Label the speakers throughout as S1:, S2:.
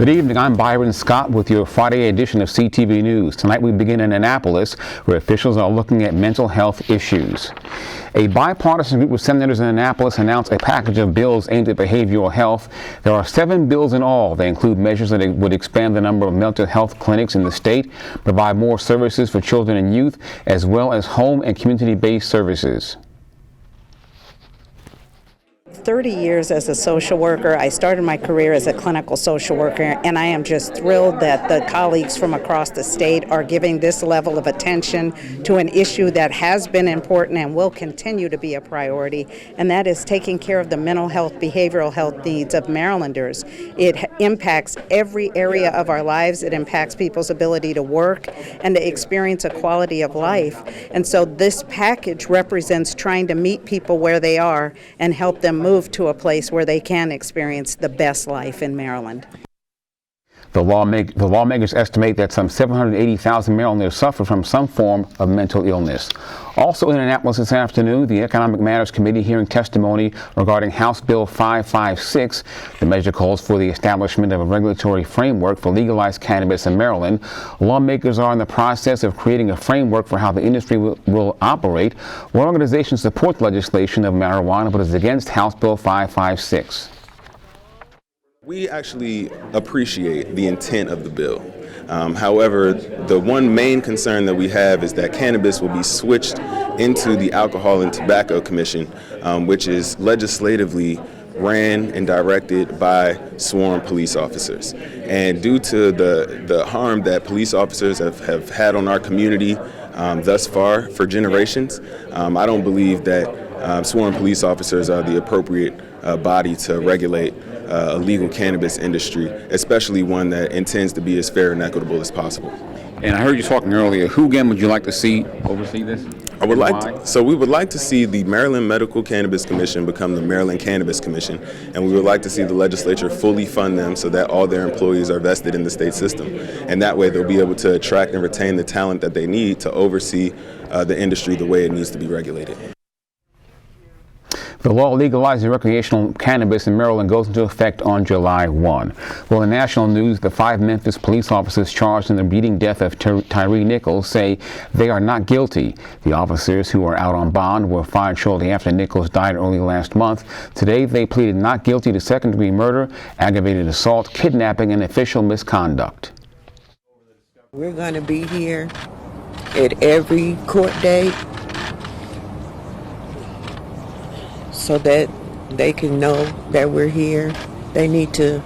S1: Good evening, I'm Byron Scott with your Friday edition of CTV News. Tonight we begin in Annapolis, where officials are looking at mental health issues. A bipartisan group of senators in Annapolis announced a package of bills aimed at behavioral health. There are 7 bills in all. They include measures that would expand the number of mental health clinics in the state, provide more services for children and youth, as well as home and community-based services.
S2: 30 years as a social worker. I started my career as a clinical social worker, and I am just thrilled that the colleagues from across the state are giving this level of attention to an issue that has been important and will continue to be a priority, and that is taking care of the mental health, behavioral health needs of Marylanders. It impacts every area of our lives. It impacts people's ability to work and to experience a quality of life. And so this package represents trying to meet people where they are and help them move to a place where they can experience the best life in Maryland.
S1: The lawmakers estimate that some 780,000 Marylanders suffer from some form of mental illness. Also in Annapolis this afternoon, the Economic Matters Committee hearing testimony regarding House Bill 556. The measure calls for the establishment of a regulatory framework for legalized cannabis in Maryland. Lawmakers are in the process of creating a framework for how the industry will operate. One organization supports legislation of marijuana but is against House Bill 556.
S3: We actually appreciate the intent of the bill. However, the one main concern that we have is that cannabis will be switched into the Alcohol and Tobacco Commission, which is legislatively ran and directed by sworn police officers. And due to the harm that police officers have had on our community thus far for generations, I don't believe that sworn police officers are the appropriate body to regulate a legal cannabis industry, especially one that intends to be as fair and equitable as possible.
S1: And I heard you talking earlier. Who again would you like to see oversee this?
S3: We would like to see the Maryland Medical Cannabis Commission become the Maryland Cannabis Commission, and we would like to see the legislature fully fund them so that all their employees are vested in the state system. And that way they'll be able to attract and retain the talent that they need to oversee the industry the way it needs to be regulated.
S1: The law legalizing recreational cannabis in Maryland goes into effect on July 1. Well, in national news, the 5 Memphis police officers charged in the beating death of Tyree Nichols say they are not guilty. The officers, who are out on bond, were fired shortly after Nichols died early last month. Today, they pleaded not guilty to second-degree murder, aggravated assault, kidnapping, and official misconduct.
S4: We're going to be here at every court date, so that they can know that we're here. They need to,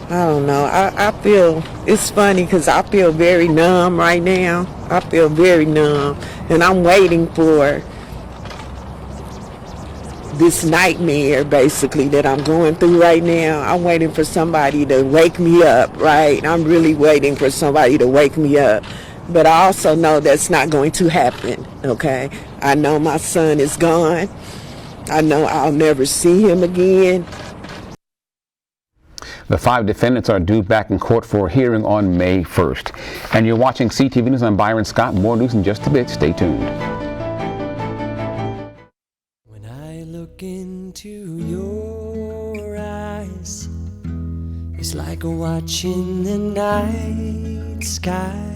S4: I don't know, I feel, it's funny because I feel very numb right now. I feel very numb, and I'm waiting for this nightmare basically that I'm going through right now. I'm waiting for somebody to wake me up, right? I'm really waiting for somebody to wake me up. But I also know that's not going to happen, okay? I know my son is gone. I know I'll never see him again.
S1: The 5 defendants are due back in court for a hearing on May 1st. And you're watching CTV News. I'm Byron Scott. More news in just a bit. Stay tuned.
S5: When I look into your eyes, it's like watching the night sky,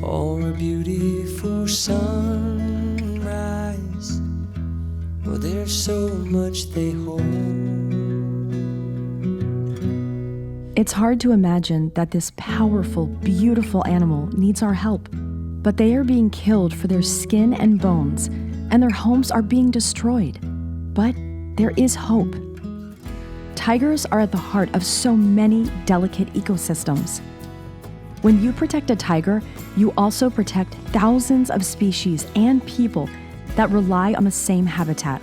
S5: or a beautiful sunrise. Well, there's so much they hold.
S6: It's hard to imagine that this powerful, beautiful animal needs our help, but they are being killed for their skin and bones, and their homes are being destroyed. But there is hope. Tigers are at the heart of so many delicate ecosystems. When you protect a tiger, you also protect thousands of species and people that rely on the same habitat.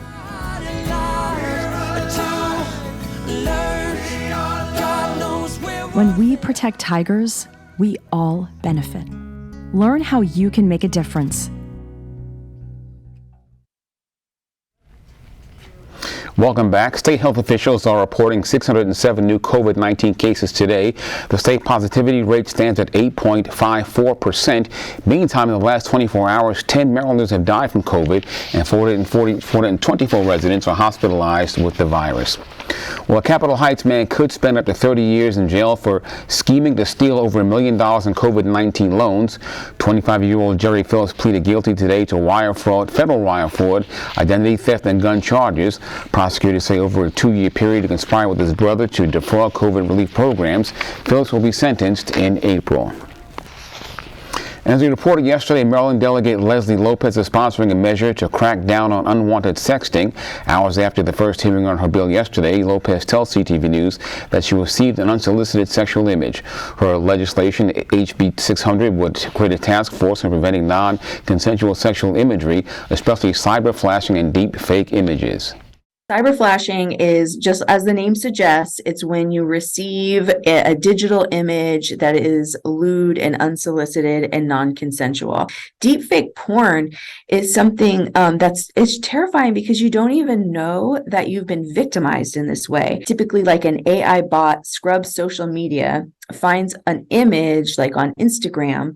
S6: When we protect tigers, we all benefit. Learn how you can make a difference.
S1: Welcome back. State health officials are reporting 607 new COVID-19 cases today. The state positivity rate stands at 8.54%. Meantime, in the last 24 hours, 10 Marylanders have died from COVID and 424 residents are hospitalized with the virus. Well, a Capitol Heights man could spend up to 30 years in jail for scheming to steal over $1 million in COVID-19 loans. 25-year-old Jerry Phillips pleaded guilty today to wire fraud, federal wire fraud, identity theft, and gun charges. Prosecutors say over a 2-year period to conspire with his brother to defraud COVID relief programs. Phillips will be sentenced in April. As we reported yesterday, Maryland Delegate Leslie Lopez is sponsoring a measure to crack down on unwanted sexting. Hours after the first hearing on her bill yesterday, Lopez tells CTV News that she received an unsolicited sexual image. Her legislation, HB 600, would create a task force on preventing non-consensual sexual imagery, especially cyber flashing and deep fake images.
S7: Cyber flashing is, just as the name suggests, it's when you receive a digital image that is lewd and unsolicited and non-consensual. Deepfake porn is something it's terrifying because you don't even know that you've been victimized in this way. Typically, like an AI bot scrubs social media, finds an image like on Instagram,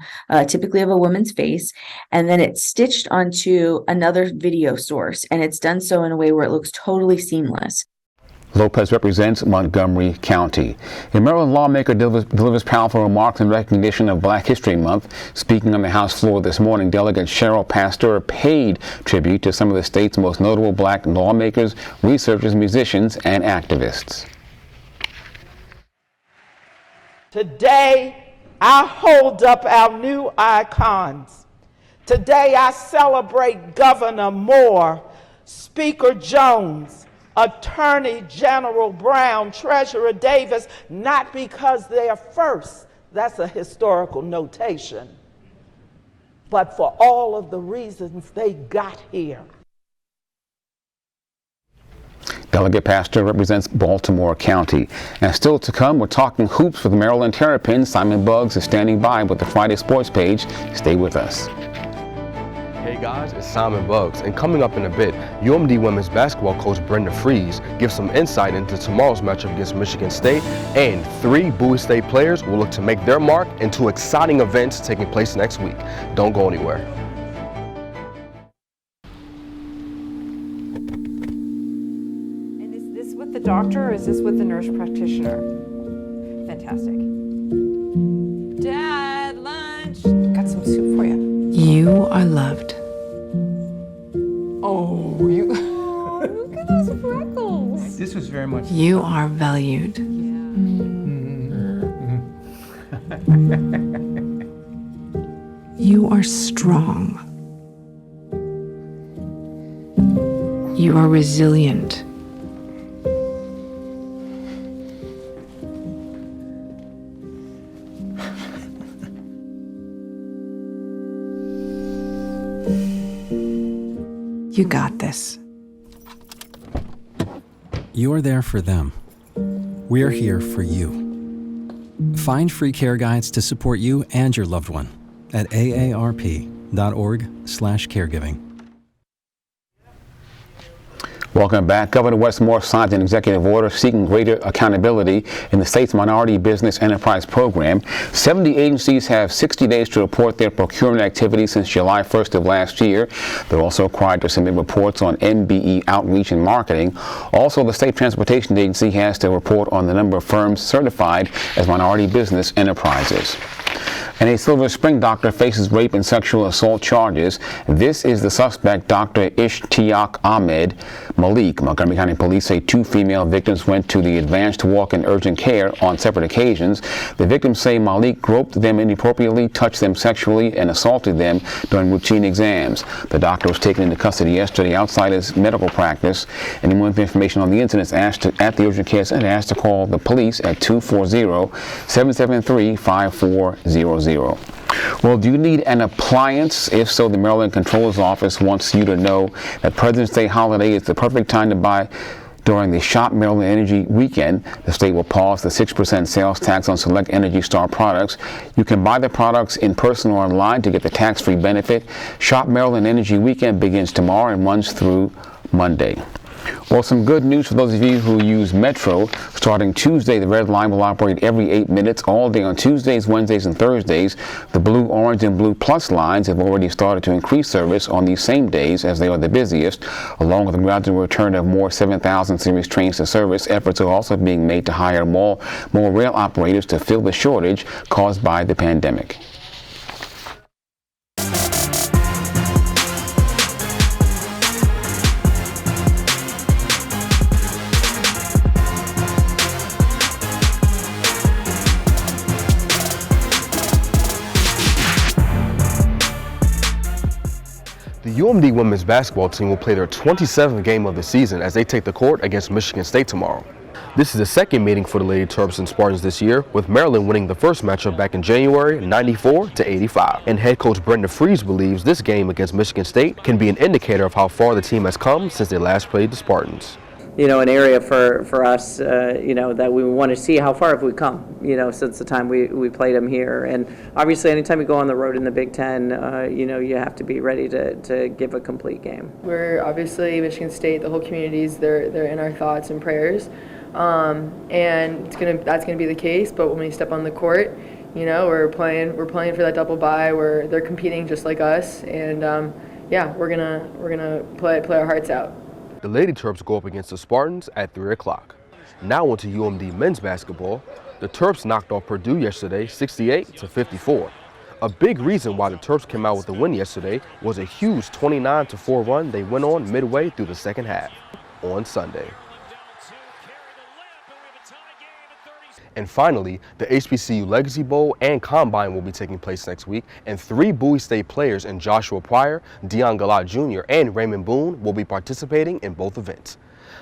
S7: typically of a woman's face, and then it's stitched onto another video source, and it's done so in a way where it looks totally seamless.
S1: Lopez represents Montgomery County. A Maryland lawmaker delivers powerful remarks in recognition of Black History Month. Speaking on the House floor this morning, Delegate Cheryl Pastor paid tribute to some of the state's most notable Black lawmakers, researchers, musicians, and activists.
S8: Today, I hold up our new icons. Today, I celebrate Governor Moore, Speaker Jones, Attorney General Brown, Treasurer Davis, not because they're first, that's a historical notation, but for all of the reasons they got here.
S1: Delegate Pastor represents Baltimore County. And still to come, we're talking hoops with Maryland Terrapins. Simon Buggs is standing by with the Friday Sports page. Stay with us.
S9: Hey guys, it's Simon Buggs, and coming up in a bit, UMD women's basketball coach Brenda Freeze gives some insight into tomorrow's matchup against Michigan State, and 3 Bowie State players will look to make their mark in 2 exciting events taking place next week. Don't go anywhere.
S10: And is this with the doctor or is this with the nurse practitioner? Fantastic. Dad, lunch. Got some soup for you.
S6: You are loved.
S10: Oh, you. Look at those freckles.
S11: This was very much.
S6: You are valued. You are strong. You are resilient. You got this.
S12: You're there for them. We're here for you. Find free care guides to support you and your loved one at aarp.org/caregiving.
S1: Welcome back. Governor Wes Moore signed an executive order seeking greater accountability in the state's Minority Business Enterprise Program. 70 agencies have 60 days to report their procurement activities since July 1st of last year. They're also required to submit reports on MBE outreach and marketing. Also, the State Transportation Agency has to report on the number of firms certified as minority business enterprises. And a Silver Spring doctor faces rape and sexual assault charges. This is the suspect, Dr. Ishtiaq Ahmed Malik. Montgomery County Police say 2 female victims went to the advanced walk-in urgent care on separate occasions. The victims say Malik groped them inappropriately, touched them sexually, and assaulted them during routine exams. The doctor was taken into custody yesterday outside his medical practice. Anyone with information on the incidents at the urgent care center asked to call the police at 240-773-5400. Well, do you need an appliance? If so, the Maryland Controller's Office wants you to know that President's Day holiday is the perfect time to buy during the Shop Maryland Energy Weekend. The state will pause the 6% sales tax on select Energy Star products. You can buy the products in person or online to get the tax-free benefit. Shop Maryland Energy Weekend begins tomorrow and runs through Monday. Well, some good news for those of you who use Metro. Starting Tuesday, the Red Line will operate every 8 minutes all day on Tuesdays, Wednesdays, and Thursdays. The Blue, Orange, and Blue Plus lines have already started to increase service on these same days as they are the busiest. Along with the gradual return of more 7,000 series trains to service, efforts are also being made to hire more rail operators to fill the shortage caused by the pandemic.
S9: The UMD women's basketball team will play their 27th game of the season as they take the court against Michigan State tomorrow. This is the second meeting for the Lady Terps and Spartans this year, with Maryland winning the first matchup back in January, 94-85. And head coach Brenda Fries believes this game against Michigan State can be an indicator of how far the team has come since they last played the Spartans.
S11: You know, an area for us, you know, that we want to see how far have we come, you know, since the time we played them here. And obviously, anytime you go on the road in the Big Ten, you know, you have to be ready to give a complete game.
S13: We're obviously Michigan State, the whole community's, they're in our thoughts and prayers. And that's gonna be the case. But when we step on the court, you know, we're playing for that double bye where they're competing just like us. And yeah, we're gonna play our hearts out.
S9: The Lady Terps go up against the Spartans at 3 o'clock. Now on to UMD men's basketball. The Terps knocked off Purdue yesterday 68-54. A big reason why the Terps came out with the win yesterday was a huge 29-4 run they went on midway through the second half on Sunday. And finally, the HBCU Legacy Bowl and Combine will be taking place next week, and 3 Bowie State players in Joshua Pryor, Deion Galat Jr., and Raymond Boone will be participating in both events.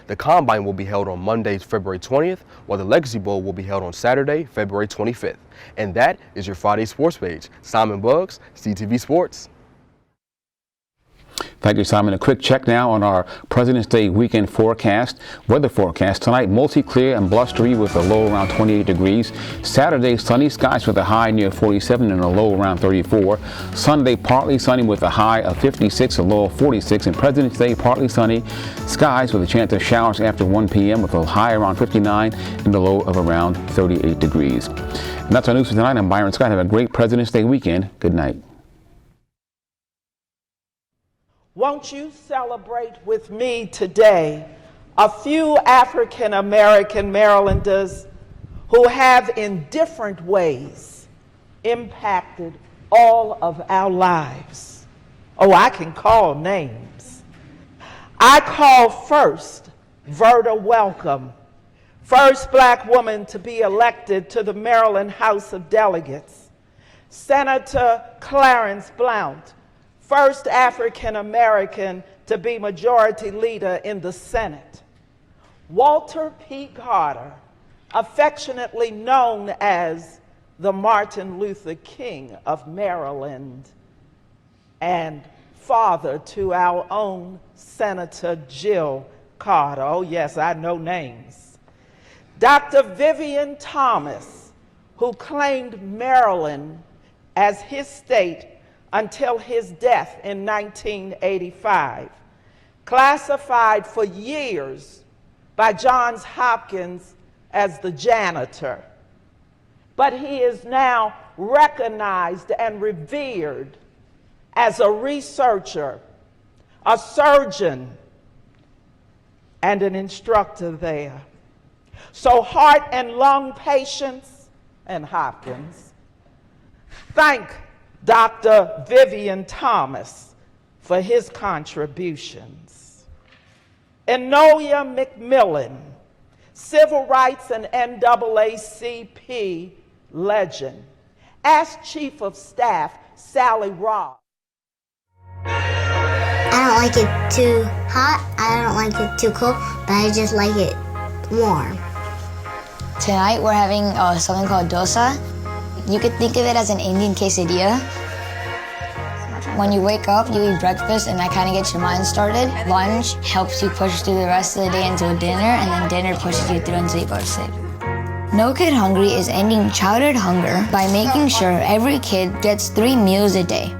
S9: The Combine will be held on Monday, February 20th, while the Legacy Bowl will be held on Saturday, February 25th. And that is your Friday sports page. Simon Buggs, CTV Sports.
S1: Thank you, Simon. A quick check now on our President's Day weekend forecast. Weather forecast tonight, mostly clear and blustery with a low around 28 degrees. Saturday, sunny skies with a high near 47 and a low around 34. Sunday, partly sunny with a high of 56, a low of 46. And President's Day, partly sunny skies with a chance of showers after 1 p.m. with a high around 59 and a low of around 38 degrees. And that's our news for tonight. I'm Byron Scott. Have a great President's Day weekend. Good night.
S8: Won't you celebrate with me today a few African American Marylanders who have in different ways impacted all of our lives? Oh, I can call names. I call first Verda Welcome, first black woman to be elected to the Maryland House of Delegates. Senator Clarence Blount, first African American to be majority leader in the Senate. Walter P. Carter, affectionately known as the Martin Luther King of Maryland, and father to our own Senator Jill Carter. Oh yes, I know names. Dr. Vivian Thomas, who claimed Maryland as his state until his death in 1985, classified for years by Johns Hopkins as the janitor. But he is now recognized and revered as a researcher, a surgeon, and an instructor there. So heart and lung patients and Hopkins, thank Dr. Vivian Thomas for his contributions. Enola McMillan, civil rights and NAACP legend. Ask Chief of Staff Sally Robb.
S14: I don't like it too hot, I don't like it too cold, but I just like it warm.
S15: Tonight we're having something called dosa. You could think of it as an Indian quesadilla. When you wake up, you eat breakfast, and that kind of gets your mind started. Lunch helps you push through the rest of the day into a dinner, and then dinner pushes you through until you go to sleep. No Kid Hungry is ending childhood hunger by making sure every kid gets 3 meals a day.